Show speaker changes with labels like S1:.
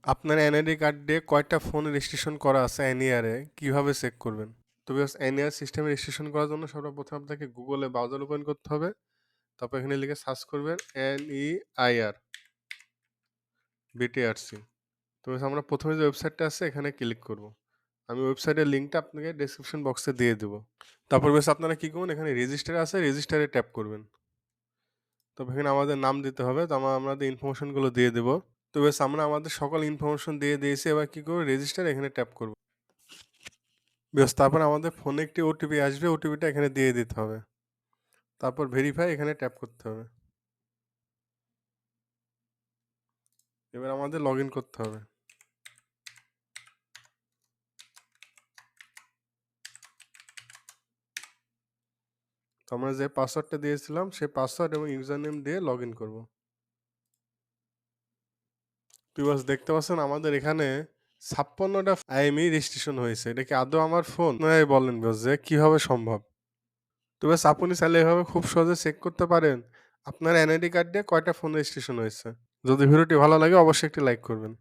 S1: আপনার NID card দিয়ে কয়টা ফোন রেজিস্ট্রেশন করা আছে এনইআরে কিভাবে চেক করবেন? তো ভিউয়ার্স, এনইআর সিস্টেমে রেজিস্ট্রেশন করার জন্য সর্বপ্রথম আপনাকে গুগলে ব্রাউজার ওপেন করতে হবে। তারপর এখানে লিখে সার্চ করবেন এনইআইআর বিটিআরসি। তো ভিউয়ার্স, আমরা প্রথমে যে ওয়েবসাইটটা আছে এখানে ক্লিক করব। আমি ওয়েবসাইটের লিঙ্কটা আপনাকে ডেসক্রিপশন বক্সে দিয়ে দেব। তারপর ভিউয়ার্স, আপনারা কি করবেন, এখানে রেজিস্টার আছে, রেজিস্টারে ট্যাপ করবেন। তো এখানে আমাদের নাম দিতে হবে, তো আমরা আমাদের ইনফরমেশনগুলো দিয়ে দেব। তো ভিউয়ার্স, আমরা আমাদের সকল ইনফরমেশন দিয়ে দিয়েছি। এবার কি করব, রেজিস্টার এখানে ট্যাপ করব। বেশ, তারপর আমাদের ফোনে একটি ওটিপি আসবে, ওটিপিটা এখানে দিয়ে দিতে হবে। তারপর ভেরিফাই এখানে ট্যাপ করতে হবে। এবার আমাদের লগ ইন করতে হবে। তো আমরা যে পাসওয়ার্ডটা দিয়েছিলাম সেই পাসওয়ার্ড এবং ইউজার নেম দিয়ে লগ ইন করবো। তুই বাস দেখতে পাচ্ছেন আমাদের এখানে 56টা আইএমই রেজিস্ট্রেশন হয়েছে। এটা কি আদৌ আমার ফোন? আপনারাই বলেন বস যে কিভাবে সম্ভব? তো বাস আপনি চাইলে এভাবে খুব সহজে চেক করতে পারেন আপনার এনআইডি কার্ড দিয়ে কয়টা ফোন রেজিস্ট্রেশন হয়েছে। যদি ভিডিওটি ভালো লাগে অবশ্যই একটি লাইক করবেন।